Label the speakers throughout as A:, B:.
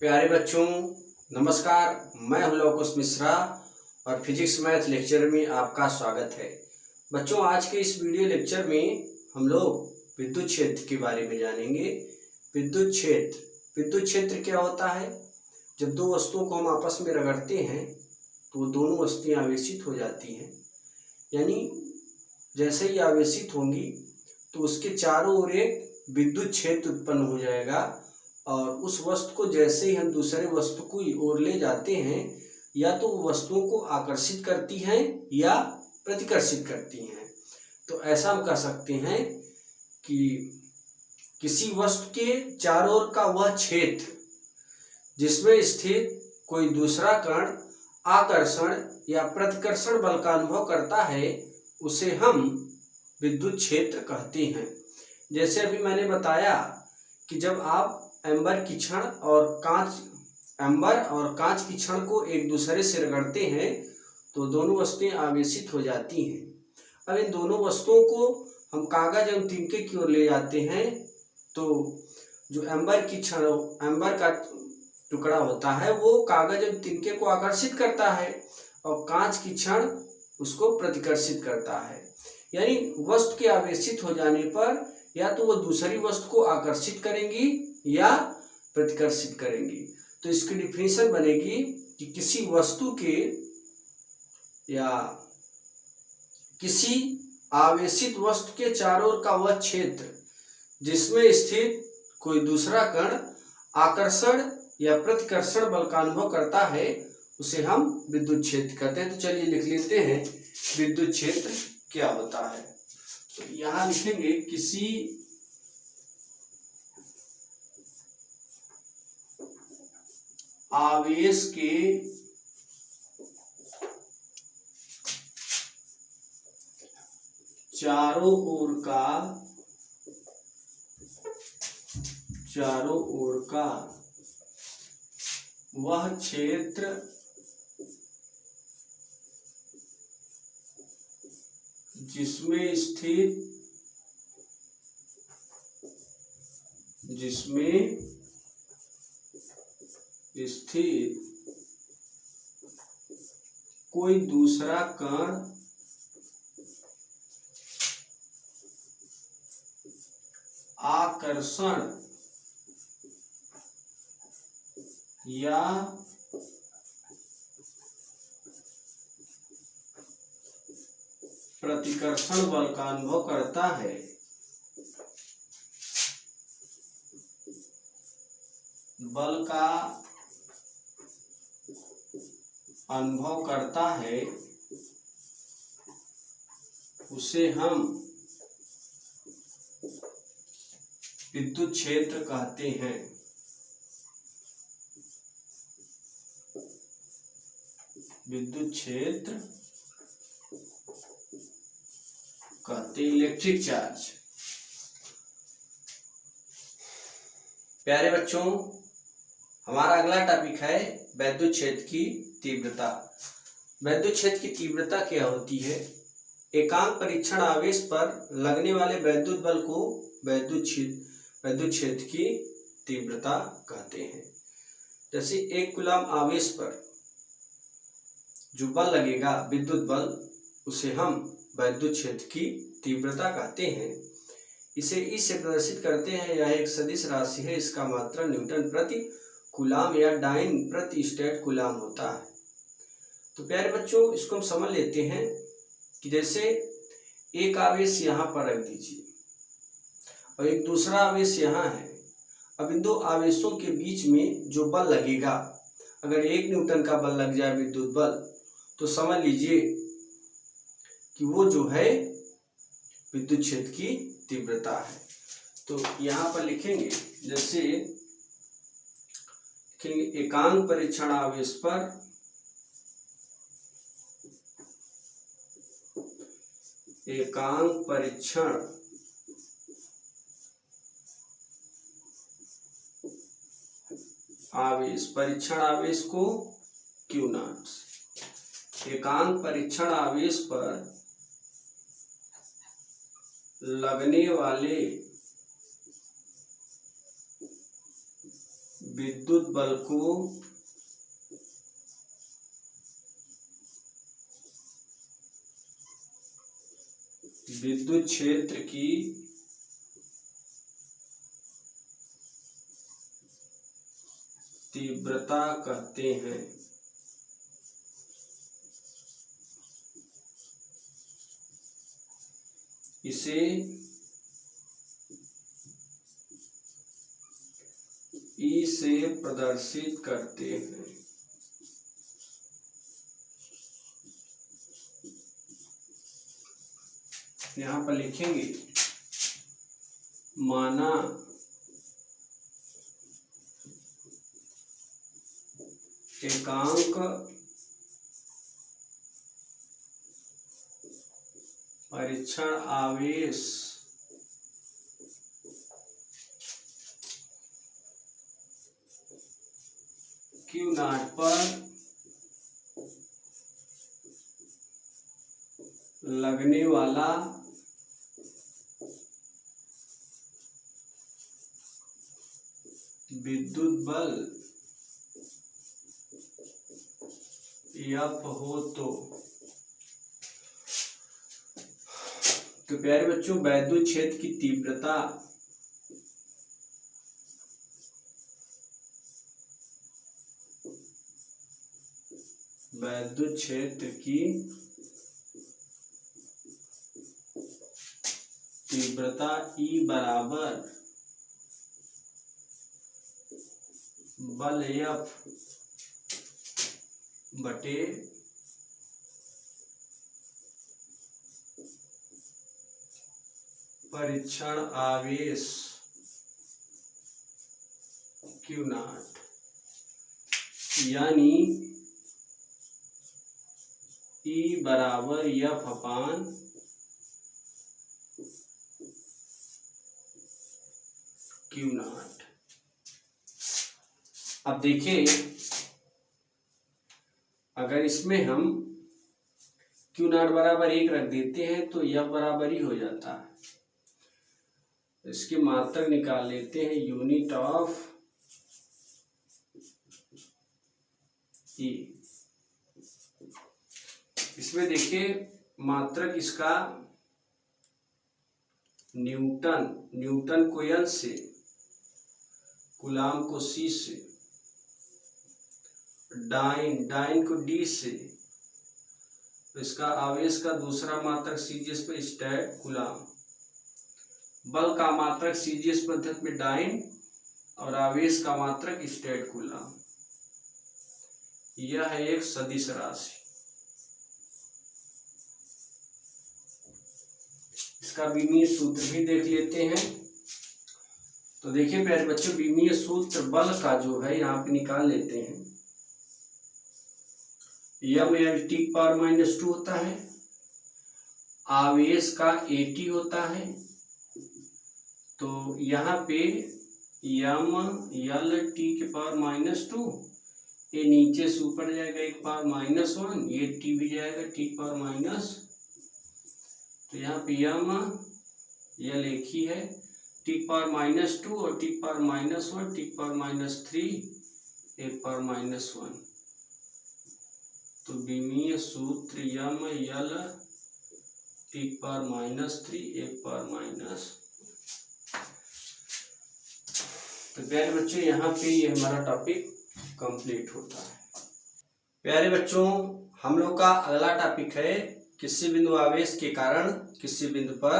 A: प्यारे बच्चों, नमस्कार। मैं हूं लवकुश मिश्रा और फिजिक्स मैथ लेक्चर में आपका स्वागत है। बच्चों, आज के इस वीडियो लेक्चर में हम लोग विद्युत क्षेत्र के बारे में जानेंगे। विद्युत क्षेत्र क्या होता है? जब दो वस्तुओं को हम आपस में रगड़ते हैं तो वो दोनों वस्तुएं आवेशित हो जाती हैं। यानी जैसे ही आवेशित होंगी तो उसके चारों ओर एक विद्युत क्षेत्र उत्पन्न हो जाएगा और उस वस्तु को जैसे ही हम दूसरे वस्तु की ओर ले जाते हैं या तो वो वस्तुओं को आकर्षित करती हैं या प्रतिकर्षित करती हैं। तो ऐसा हम कह सकते हैं कि किसी वस्तु के चारों ओर का वह क्षेत्र जिसमें स्थित कोई दूसरा कण आकर्षण या प्रतिकर्षण बल का अनुभव करता है उसे हम विद्युत क्षेत्र कहते हैं। जैसे अभी मैंने बताया कि जब आप एम्बर और कांच की छड़ को एक दूसरे से रगड़ते हैं तो दोनों वस्तुएं आवेशित हो जाती हैं। अब इन दोनों वस्तुओं को हम कागज एवं तिनके की ओर ले जाते हैं तो जो एम्बर का टुकड़ा होता है वो कागज एवं तिनके को आकर्षित करता है और कांच की छड़ उसको प्रतिकर्षित करता है। यानी वस्तु के आवेशित हो जाने पर या तो वो दूसरी वस्तु को आकर्षित करेंगी या प्रतिकर्षित करेंगी। तो इसकी डिफिनेशन बनेगी कि किसी वस्तु के या किसी आवेशित वस्तु के चारों ओर का वह क्षेत्र जिसमें स्थित कोई दूसरा कण आकर्षण या प्रतिकर्षण बल का अनुभव करता है उसे हम विद्युत क्षेत्र कहते हैं। तो चलिए लिख लेते हैं विद्युत क्षेत्र क्या होता है। तो यहां लिखेंगे किसी आवेश के चारों ओर का वह क्षेत्र जिसमें स्थित कोई दूसरा कण आकर्षण या प्रतिकर्षण बल का अनुभव करता है उसे हम विद्युत क्षेत्र कहते हैं। विद्युत क्षेत्र कहते इलेक्ट्रिक चार्ज। प्यारे बच्चों, हमारा अगला टॉपिक है विद्युत क्षेत्र की तीव्रता। विद्युत क्षेत्र की तीव्रता क्या होती है? एकांक परीक्षण आवेश पर लगने वाले विद्युत बल को विद्युत क्षेत्र की तीव्रता कहते हैं। जैसे 1 कूलम आवेश पर जो बल लगेगा विद्युत बल उसे हम विद्युत क्षेत्र की तीव्रता कहते हैं। इसे इससे प्रदर्शित करते हैं। यह एक सदिश राशि है। इसका मात्रा न्यूटन प्रति कूलम या डाइन प्रति स्टेट कूलम होता है। तो प्यारे बच्चों, इसको हम समझ लेते हैं कि जैसे एक आवेश यहाँ पर रख दीजिए और एक दूसरा आवेश यहाँ है। अब इन दो आवेशों के बीच में जो बल लगेगा, अगर 1 न्यूटन का बल लग जाए विद्युत बल, तो समझ लीजिए कि वो जो है विद्युत क्षेत्र की तीव्रता है। तो यहाँ पर लिखेंगे जैसे एकांक परीक्षण आवेश पर परीक्षण आवेश को Q नॉट। एकांक परीक्षण आवेश पर लगने वाले विद्युत बल को विद्युत क्षेत्र की तीव्रता कहते हैं। इसे ई से प्रदर्शित करते हैं। यहाँ पर लिखेंगे माना एकांक परीक्षण आवेश Q0 पर लगने वाला विद्युत बल F हो तो प्यारे बच्चों, वैद्युत क्षेत्र की तीव्रता वैद्युत क्षेत्र की तीव्रता E बराबर बल F बटे परीक्षण आवेश Q0, यानी E बराबर F अपान Q0। अब देखिए, अगर इसमें हम Q0 बराबर 1 रख देते हैं तो F बराबर ही हो जाता है। इसकी मात्रक निकाल लेते हैं, यूनिट ऑफ E। इसमें देखिए मात्रक इसका न्यूटन को N से, कूलाम को C से, डाइन को D से, इसका आवेश का दूसरा मात्रक CGS पर स्टैट कूलाम, बल का मात्रक CGS पद्धति में डाइन और आवेश का मात्रक स्टैट कूलाम। यह है एक सदिश राशि। इसका बीमीय सूत्र भी देख लेते हैं। तो देखिए प्यारे बच्चों, बीमीय सूत्र बल का जो है यहाँ पे निकाल लेते हैं। m/L(T)⁻2 होता है, आवेश का AT होता है। तो यहाँ पे m/L(T)⁻2, ये नीचे से ऊपर जाएगा 1⁻⁻1, ये T भी जाएगा T⁻⁻, तो यहाँ पे L एक ही है, T⁻⁻2 और T⁻⁻1, T⁻⁻3, 1⁻⁻1। तो बीमीय सूत्र m/L(T)⁻3 1⁻⁻। तो प्यारे बच्चों, यहाँ पे ये हमारा टॉपिक कंप्लीट होता है। प्यारे बच्चों, हम लोग का अगला टॉपिक है किसी बिंदु आवेश के कारण किसी बिंदु पर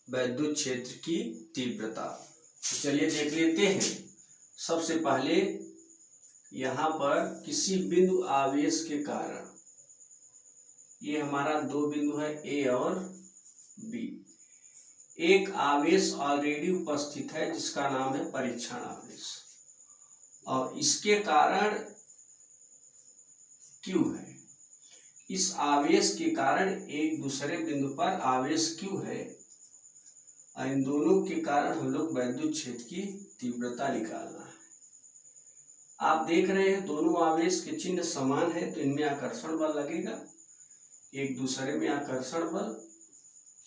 A: वैद्युत क्षेत्र की तीव्रता। तो चलिए देख लेते हैं। सबसे पहले यहाँ पर किसी बिंदु आवेश के कारण, ये हमारा दो बिंदु है A और B। एक आवेश ऑलरेडी उपस्थित है जिसका नाम है परीक्षण आवेश, और इसके कारण Q है। इस आवेश के कारण एक दूसरे बिंदु पर आवेश Q है, और इन दोनों के कारण हम लोग वैद्युत क्षेत्र की तीव्रता निकालना है। आप देख रहे हैं दोनों आवेश के चिन्ह समान है, तो इनमें आकर्षण बल लगेगा, एक दूसरे में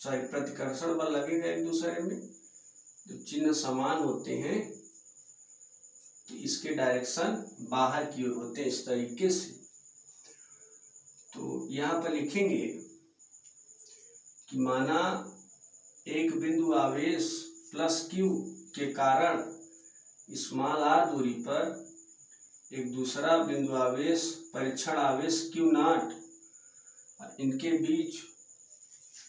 A: प्रतिकर्षण बल लगेगा एक दूसरे में। जब चिन्ह समान होते हैं तो इसके डायरेक्शन बाहर की ओर होते हैं इस तरीके से। तो यहाँ पर लिखेंगे कि माना एक बिंदु आवेश प्लस क्यू के कारण स्मॉल आर दूरी पर एक दूसरा बिंदु आवेश परीक्षण आवेश क्यू नॉट, इनके बीच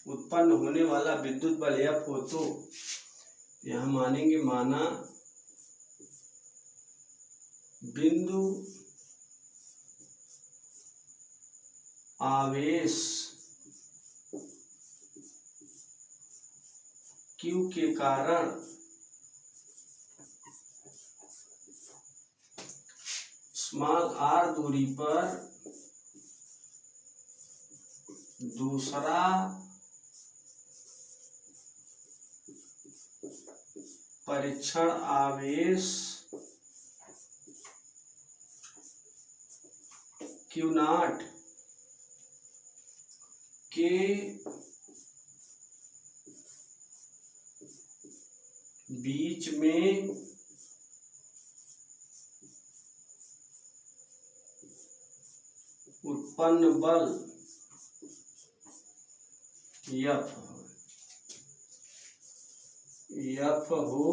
A: उत्पन्न होने वाला विद्युत बल F हो तो यह मानेंगे माना बिंदु आवेश Q के कारण स्मॉल r दूरी पर दूसरा परीक्षण आवेश Q नॉट के बीच में उत्पन्न बल F हो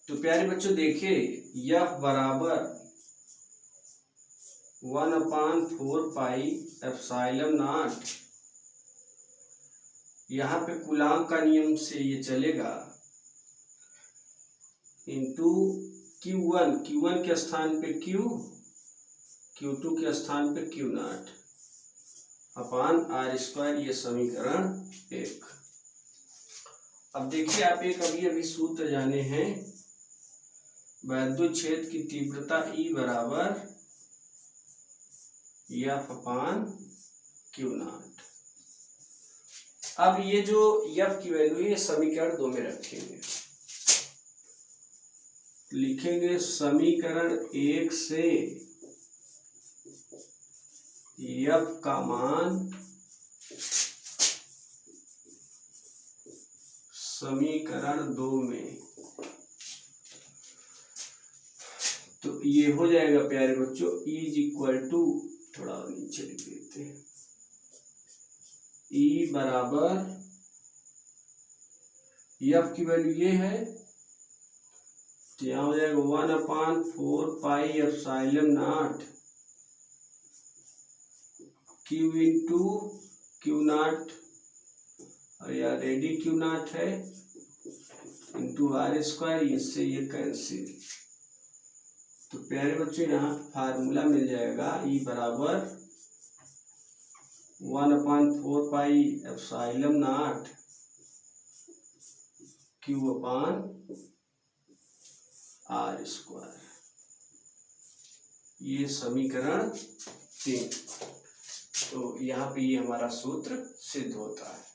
A: तो प्यारे बच्चों देखिए F बराबर 1/4 पाई एप्सिलॉन नॉट, यहाँ पे कूलाम का नियम से ये चलेगा, इंटू Q1 के स्थान पे Q, Q2 के स्थान पे Q नॉट अपान r², ये समीकरण 1। अब देखिए आप एक अभी सूत्र जाने हैं, वैद्युत क्षेत्र की तीव्रता E बराबर F अपान Q नॉट। अब ये जो F की वैल्यू है समीकरण 2 में रखेंगे, लिखेंगे समीकरण 1 से F का मान समीकरण 2 में, तो ये हो जाएगा प्यारे बच्चों E इज इक्वल टू, थोड़ा नीचे लिख देते हैं, E बराबर F की वैल्यू ये है तो यहाँ हो जाएगा 1/4 pi epsilon not Q into Q not, और यार रेडी Q नॉट है, इंटू r², इससे ये कैंसिल। तो प्यारे बच्चों यहाँ फार्मूला मिल जाएगा E बराबर 1/4 pi epsilon not Q upon r², ये समीकरण 3। तो यहाँ पे ये हमारा सूत्र सिद्ध होता है।